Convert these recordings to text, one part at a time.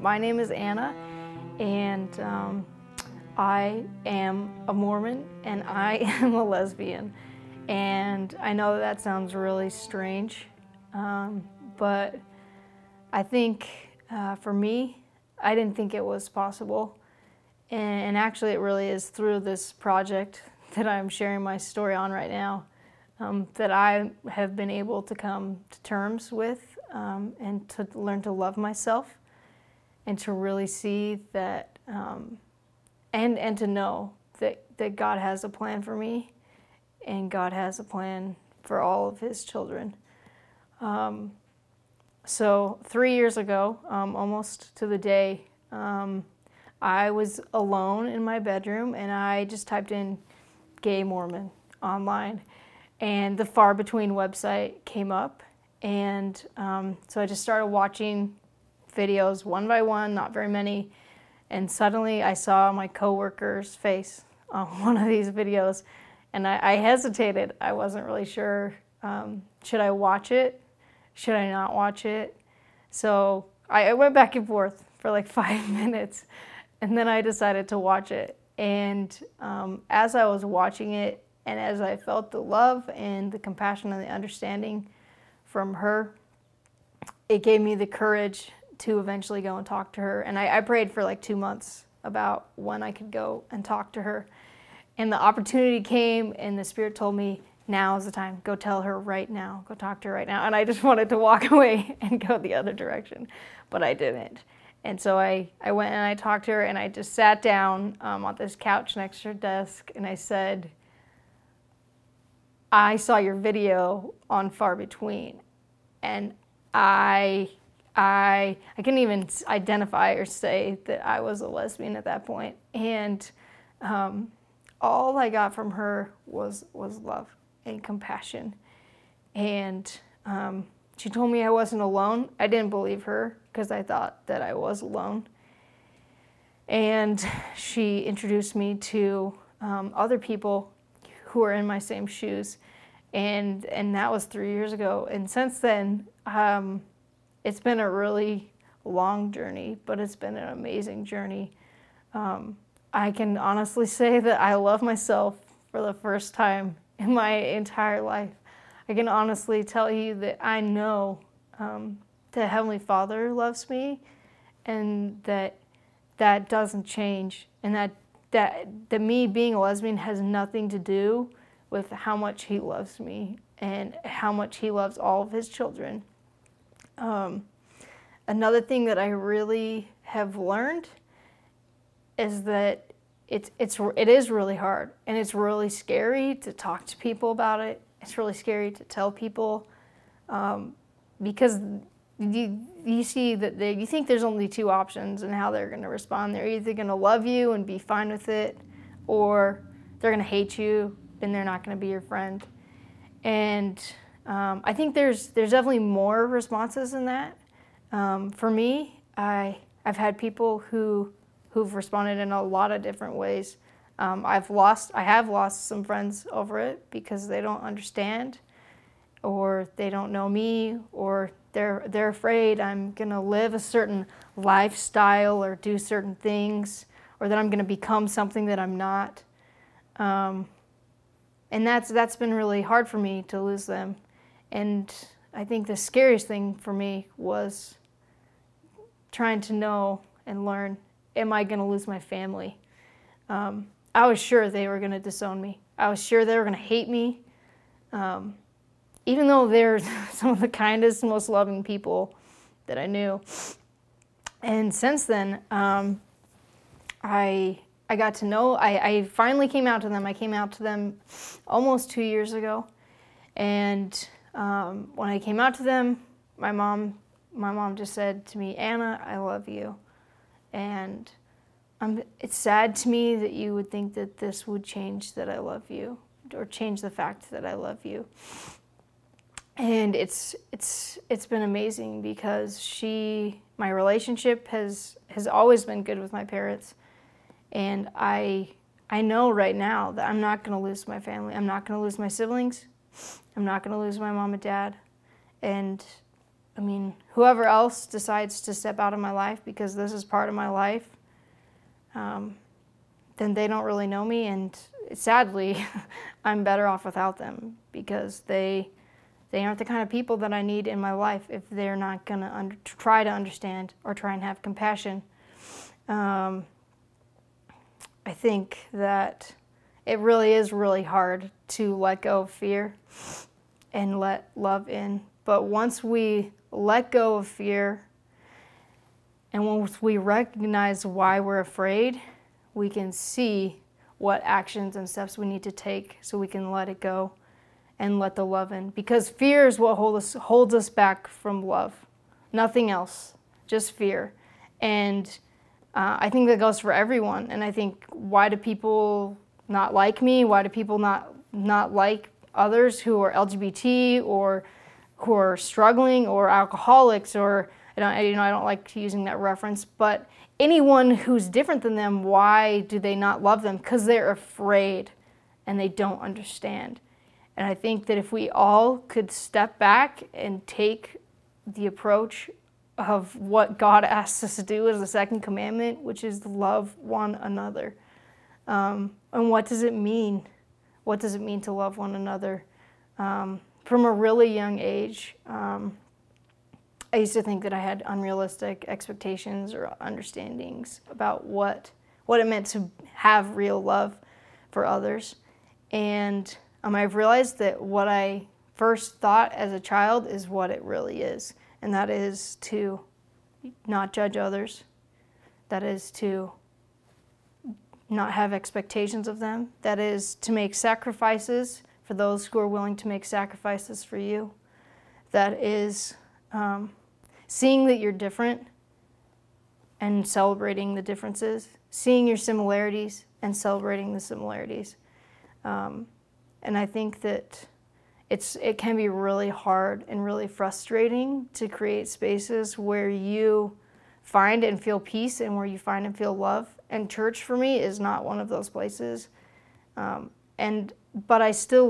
My name is Anna, and I am a Mormon, and I am a lesbian. And I know that sounds really strange, but I think for me, I didn't think it was possible. And actually it really is through this project that I'm sharing my story on right now that I have been able to come to terms with and to learn to love myself and to really see that and to know that God has a plan for me and God has a plan for all of His children. So 3 years ago, almost to the day, I was alone in my bedroom and I just typed in gay Mormon online, and the Far Between website came up, and so I just started watching videos one by one, not very many, and suddenly I saw my coworker's face on one of these videos, and I hesitated. I wasn't really sure, should I watch it? Should I not watch it? So I went back and forth for like 5 minutes, and then I decided to watch it. And as I was watching it, and as I felt the love and the compassion and the understanding from her, it gave me the courage to eventually go and talk to her. And I prayed for like 2 months about when I could go and talk to her. And the opportunity came, and the Spirit told me, now is the time. Go tell her right now. Go talk to her right now. And I just wanted to walk away and go the other direction, but I didn't. And so I went and I talked to her, and I just sat down on this couch next to her desk, and I said, I saw your video on Far Between, and I couldn't even identify or say that I was a lesbian at that point. And all I got from her was love and compassion. And she told me I wasn't alone. I didn't believe her because I thought that I was alone. And she introduced me to other people who are in my same shoes. And that was 3 years ago. And since then, it's been a really long journey, but it's been an amazing journey. I can honestly say that I love myself for the first time in my entire life. I can honestly tell you that I know that Heavenly Father loves me, and that doesn't change, and that me being a lesbian has nothing to do with how much He loves me and how much He loves all of His children. Another thing that I really have learned is that it is really hard, and it's really scary to talk to people about it. It's really scary to tell people because you see that you think there's only two options and how they're going to respond. They're either going to love you and be fine with it, or they're going to hate you and they're not going to be your friend. And I think there's definitely more responses than that. For me, I've had people who've responded in a lot of different ways. I have lost some friends over it because they don't understand, or they don't know me, or they're afraid I'm gonna live a certain lifestyle or do certain things, or that I'm gonna become something that I'm not. And that's been really hard for me to lose them. And I think the scariest thing for me was trying to know and learn, am I gonna lose my family? I was sure they were gonna disown me. I was sure they were gonna hate me. Even though they're some of the kindest, most loving people that I knew. And since then, I got to know, I finally came out to them. I came out to them almost 2 years ago. And when I came out to them, my mom just said to me, Anna, I love you. And it's sad to me that you would think that this would change that I love you, or change the fact that I love you. And it's been amazing because my relationship has always been good with my parents. And I know right now that I'm not going to lose my family. I'm not going to lose my siblings. I'm not going to lose my mom and dad. And I mean, whoever else decides to step out of my life because this is part of my life, then they don't really know me, and sadly, I'm better off without them because they aren't the kind of people that I need in my life if they're not going to try to understand or try and have compassion. I think that it really is really hard to let go of fear and let love in. But once we let go of fear and once we recognize why we're afraid, we can see what actions and steps we need to take so we can let it go and let the love in. Because fear is what holds us back from love. Nothing else, just fear. And I think that goes for everyone. And I think, why do people not like me? Why do people not like others who are LGBT or who are struggling or alcoholics, or I don't like using that reference, but anyone who's different than them, why do they not love them? Because they're afraid and they don't understand. And I think that if we all could step back and take the approach of what God asks us to do as the second commandment, which is love one another. And what does it mean? What does it mean to love one another? From a really young age, I used to think that I had unrealistic expectations or understandings about what it meant to have real love for others. And I've realized that what I first thought as a child is what it really is. And that is to not judge others. That is to not have expectations of them. That is to make sacrifices for those who are willing to make sacrifices for you. That is seeing that you're different and celebrating the differences. Seeing your similarities and celebrating the similarities. And I think that it can be really hard and really frustrating to create spaces where you find and feel peace and where you find and feel love. And church for me is not one of those places. But I still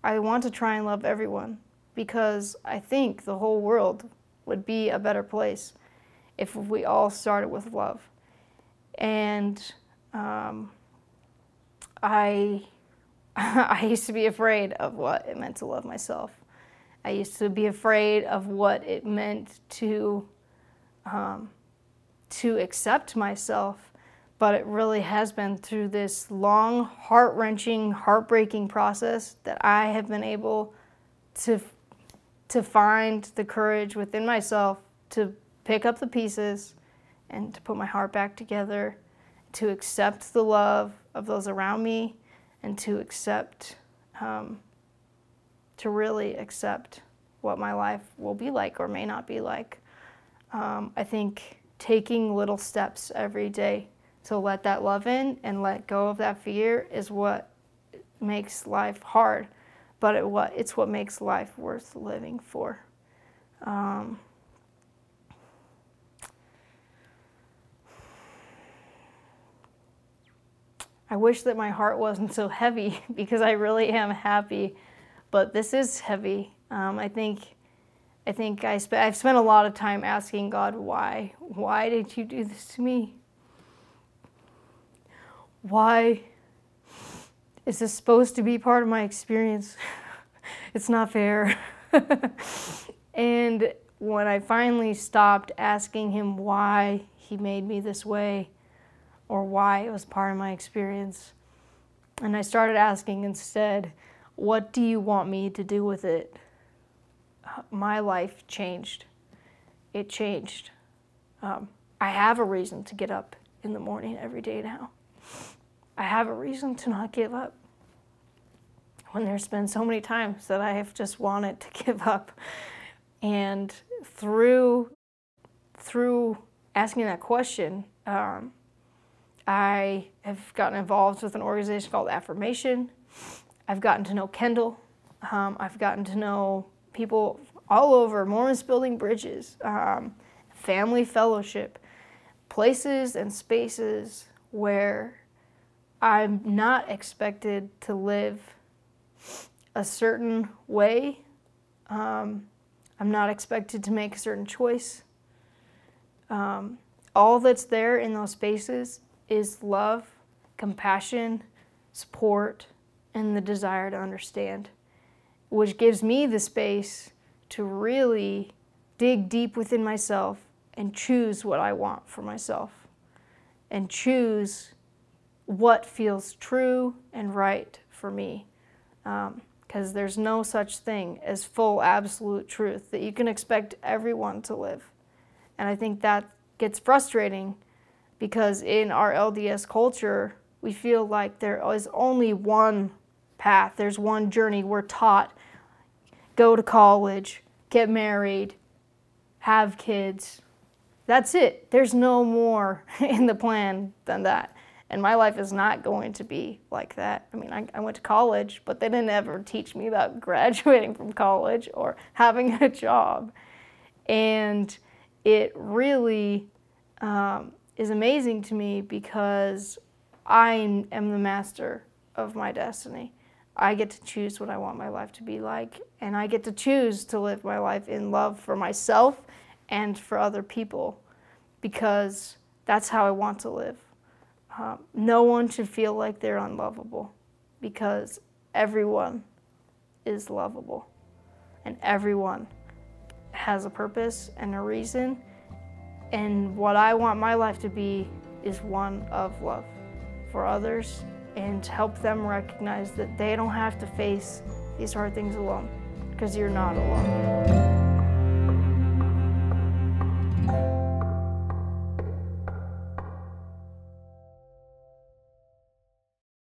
I want to try and love everyone, because I think the whole world would be a better place if we all started with love. And I used to be afraid of what it meant to love myself. I used to be afraid of what it meant to accept myself. But it really has been through this long, heart-wrenching, heartbreaking process that I have been able to find the courage within myself to pick up the pieces and to put my heart back together, to accept the love of those around me, and to really accept what my life will be like or may not be like. I think taking little steps every day to let that love in and let go of that fear is what makes life hard, but it's what makes life worth living for. I wish that my heart wasn't so heavy, because I really am happy, but this is heavy. I've spent a lot of time asking God, why? Why did you do this to me? Why is this supposed to be part of my experience? It's not fair. And when I finally stopped asking him why he made me this way, or why it was part of my experience, and I started asking instead, what do you want me to do with it? My life changed. It changed. I have a reason to get up in the morning every day now. I have a reason to not give up, when there's been so many times that I have just wanted to give up. And through asking that question, I have gotten involved with an organization called Affirmation. I've gotten to know Kendall. I've gotten to know people all over, Mormons Building Bridges, Family Fellowship, places and spaces where I'm not expected to live a certain way. I'm I'm not expected to make a certain choice. All that's there in those spaces is love, compassion, support, and the desire to understand, which gives me the space to really dig deep within myself and choose what I want for myself and choose what feels true and right for me. Because there's no such thing as full absolute truth that you can expect everyone to live. And I think that gets frustrating because in our LDS culture, we feel like there is only one path, there's one journey. We're taught, go to college, get married, have kids. That's it. There's no more in the plan than that. And my life is not going to be like that. I mean, I went to college, but they didn't ever teach me about graduating from college or having a job. And it really is amazing to me because I am the master of my destiny. I get to choose what I want my life to be like, and I get to choose to live my life in love for myself and for other people, because that's how I want to live. No one should feel like they're unlovable, because everyone is lovable, and everyone has a purpose and a reason, and what I want my life to be is one of love for others, and help them recognize that they don't have to face these hard things alone, because you're not alone.